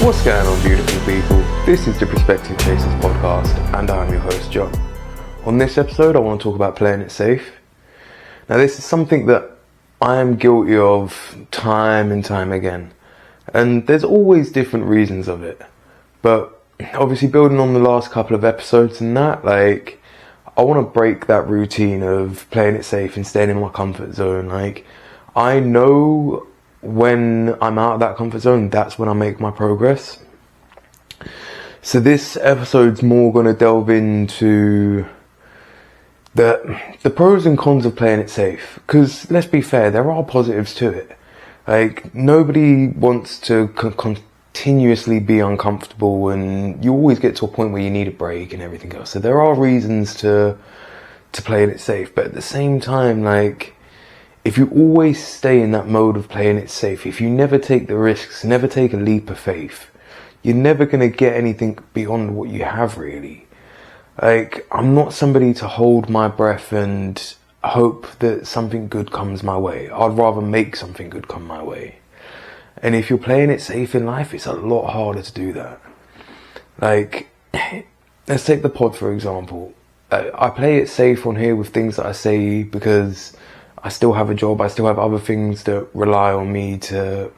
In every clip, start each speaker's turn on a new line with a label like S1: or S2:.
S1: What's going on, beautiful people? This is the Perspective Chasers podcast, and I'm your host, John. On this episode, I want to talk about playing it safe. Now, this is something that I am guilty of time and time again, and there's always different reasons of it. But obviously, building on the last couple of episodes and that, I want to break that routine of playing it safe and staying in my comfort zone. I know when I'm out of that comfort zone, that's when I make my progress. So this episode's more going to delve into the pros and cons of playing it safe. Because let's be fair, there are positives to it. Nobody wants to continuously be uncomfortable, and you always get to a point where you need a break and everything else. So there are reasons to playing it safe. But at the same time, if you always stay in that mode of playing it safe, if you never take the risks, never take a leap of faith, you're never going to get anything beyond what you have, really. I'm not somebody to hold my breath and hope that something good comes my way. I'd rather make something good come my way. And if you're playing it safe in life, it's a lot harder to do that. Let's take the pod, for example. I play it safe on here with things that I say because I still have a job, I still have other things that rely on me to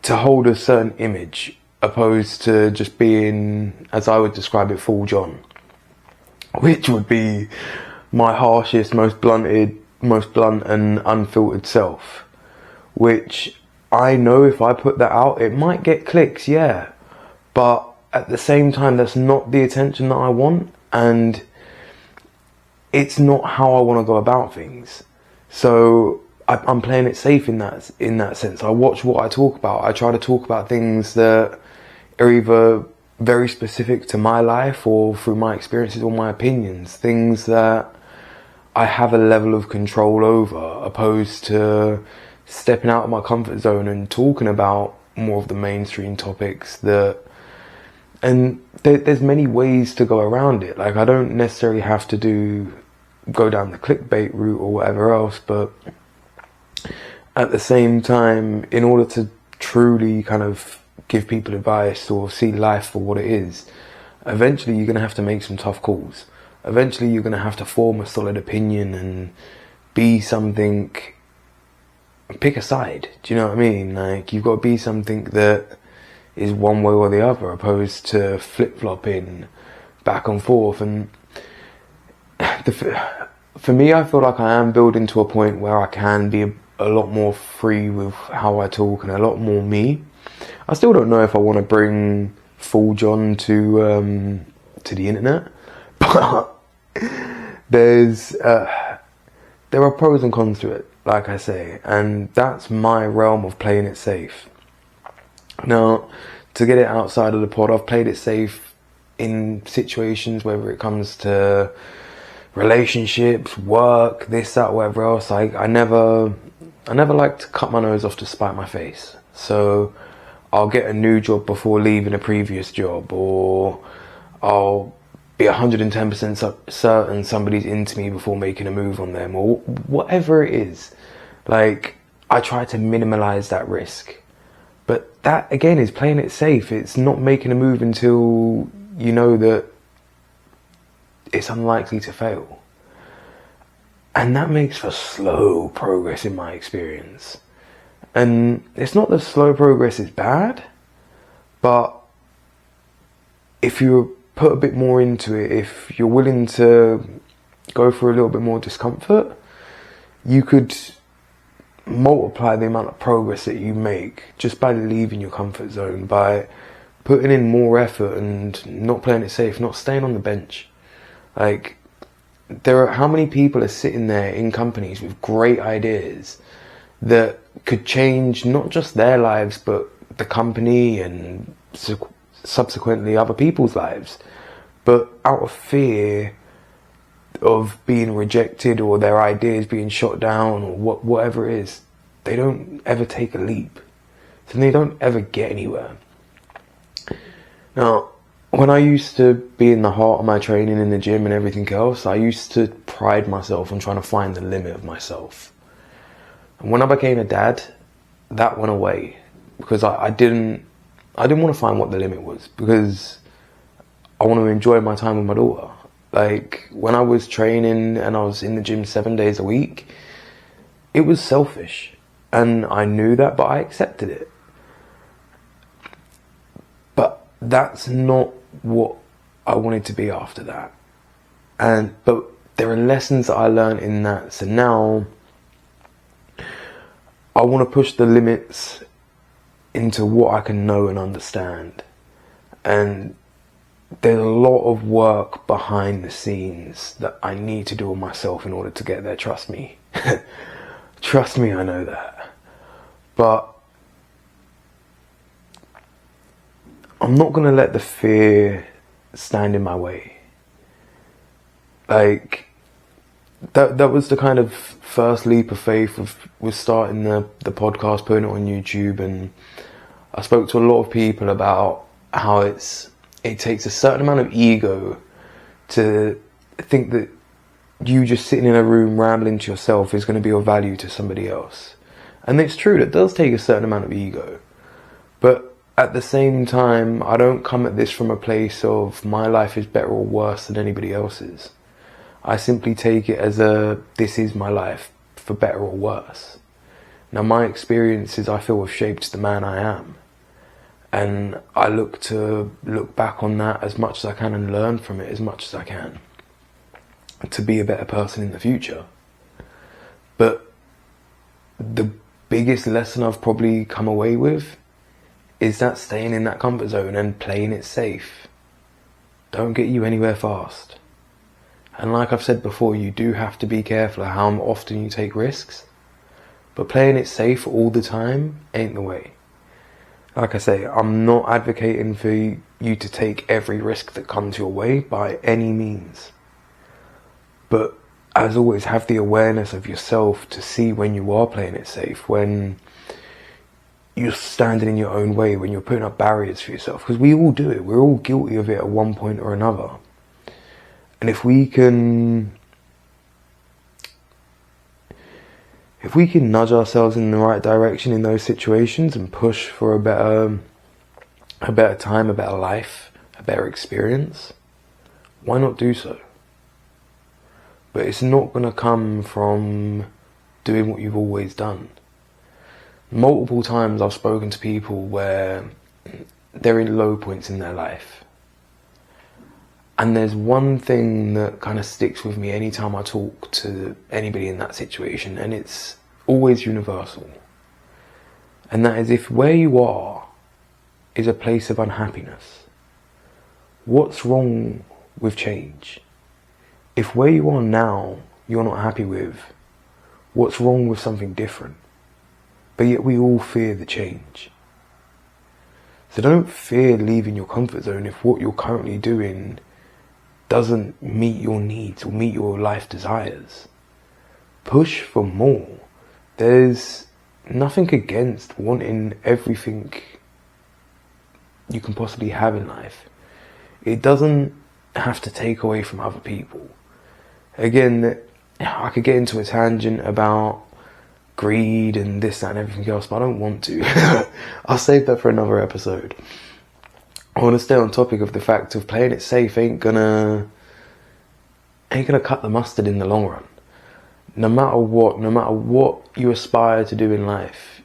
S1: hold a certain image, opposed to just being, as I would describe it, full John, which would be my harshest, most blunt and unfiltered self, which I know if I put that out, it might get clicks, yeah, but at the same time, that's not the attention that I want, and it's not how I want to go about things. So I'm playing it safe in that sense. I watch what I talk about. I try to talk about things that are either very specific to my life or through my experiences or my opinions. Things that I have a level of control over, opposed to stepping out of my comfort zone and talking about more of the mainstream topics and there's many ways to go around it. I don't necessarily have to go down the clickbait route or whatever else, but at the same time, in order to truly kind of give people advice or see life for what it is, eventually you're going to have to make some tough calls. Eventually you're going to have to form a solid opinion and be something, pick a side, do you know what I mean? You've got to be something that is one way or the other, opposed to flip-flopping back and forth. And for me, I feel like I am building to a point where I can be a lot more free with how I talk and a lot more me. I still don't know if I want to bring full John to the internet, but there are pros and cons to it, like I say, and that's my realm of playing it safe. Now, to get it outside of the pod, I've played it safe in situations, whether it comes to relationships, work, this, that, whatever else. I never like to cut my nose off to spite my face. So I'll get a new job before leaving a previous job, or I'll be 110% certain somebody's into me before making a move on them, or whatever it is. I try to minimize that risk. But that, again, is playing it safe. It's not making a move until you know that it's unlikely to fail. And that makes for slow progress in my experience. And it's not that slow progress is bad, but if you put a bit more into it, if you're willing to go for a little bit more discomfort, you could multiply the amount of progress that you make just by leaving your comfort zone, by putting in more effort and not playing it safe, not staying on the bench. How many people are sitting there in companies with great ideas that could change not just their lives, but the company and subsequently other people's lives, but out of fear of being rejected or their ideas being shot down or whatever it is, they don't ever take a leap. So they don't ever get anywhere. Now, when I used to be in the heart of my training in the gym and everything else, I used to pride myself on trying to find the limit of myself. And when I became a dad, that went away, because I didn't I didn't want to find what the limit was, because I want to enjoy my time with my daughter. Like, when I was training and I was in the gym 7 days a week, it was selfish. And I knew that, but I accepted it. But that's not what I wanted to be after that. But there are lessons that I learned in that. So now I want to push the limits into what I can know and understand. And there's a lot of work behind the scenes that I need to do on myself in order to get there. Trust me. Trust me, I know that. But I'm not going to let the fear stand in my way. Like, that was the kind of first leap of faith with starting the podcast, putting it on YouTube. And I spoke to a lot of people about how it takes a certain amount of ego to think that you just sitting in a room rambling to yourself is going to be of value to somebody else. And it's true, that does take a certain amount of ego. But at the same time, I don't come at this from a place of my life is better or worse than anybody else's. I simply take it as this is my life, for better or worse. Now, my experiences, I feel, have shaped the man I am. And I look back on that as much as I can and learn from it as much as I can to be a better person in the future. But the biggest lesson I've probably come away with is that staying in that comfort zone and playing it safe don't get you anywhere fast. And like I've said before, you do have to be careful of how often you take risks. But playing it safe all the time ain't the way. Like I say, I'm not advocating for you to take every risk that comes your way by any means. But as always, have the awareness of yourself to see when you are playing it safe, when you're standing in your own way, when you're putting up barriers for yourself. Because we all do it. We're all guilty of it at one point or another. And if we can nudge ourselves in the right direction in those situations and push for a better time, a better life, a better experience, why not do so? But it's not going to come from doing what you've always done. Multiple times I've spoken to people where they're in low points in their life. And there's one thing that kind of sticks with me anytime I talk to anybody in that situation, and it's always universal. And that is, if where you are is a place of unhappiness, what's wrong with change? If where you are now you're not happy with, what's wrong with something different? But yet we all fear the change. So don't fear leaving your comfort zone if what you're currently doing doesn't meet your needs or meet your life desires. Push for more. There's nothing against wanting everything you can possibly have in life. It doesn't have to take away from other people. Again, I could get into a tangent about greed and this, that and everything else, but I don't want to. I'll save that for another episode. I want to stay on topic of the fact of playing it safe ain't gonna cut the mustard in the long run. No matter what you aspire to do in life,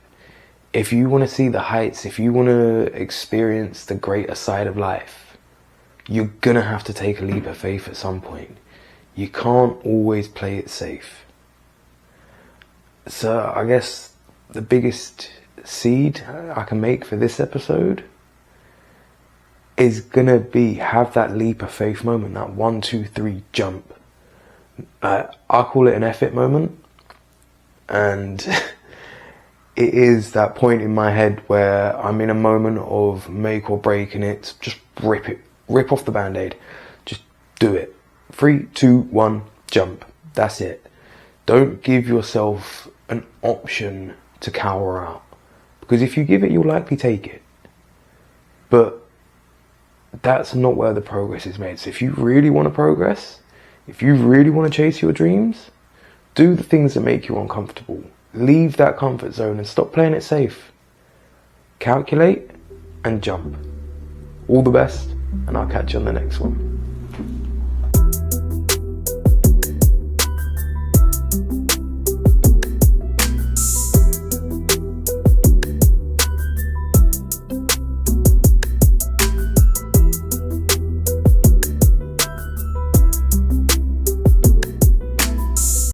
S1: if you want to see the heights, if you want to experience the greater side of life, you're gonna have to take a leap of faith at some point. You can't always play it safe. So I guess the biggest seed I can make for this episode is gonna be have that leap of faith moment, that 1, 2, 3 jump. I call it an F it moment, and it is that point in my head where I'm in a moment of make or break, and it's just rip off the band-aid, just do it. 3, 2, 1, jump. That's it. Don't give yourself an option to cower out, because if you give it, you'll likely take it. But that's not where the progress is made. So if you really want to progress, if you really want to chase your dreams, do the things that make you uncomfortable. Leave that comfort zone and stop playing it safe. Calculate and jump. All the best, and I'll catch you on the next one.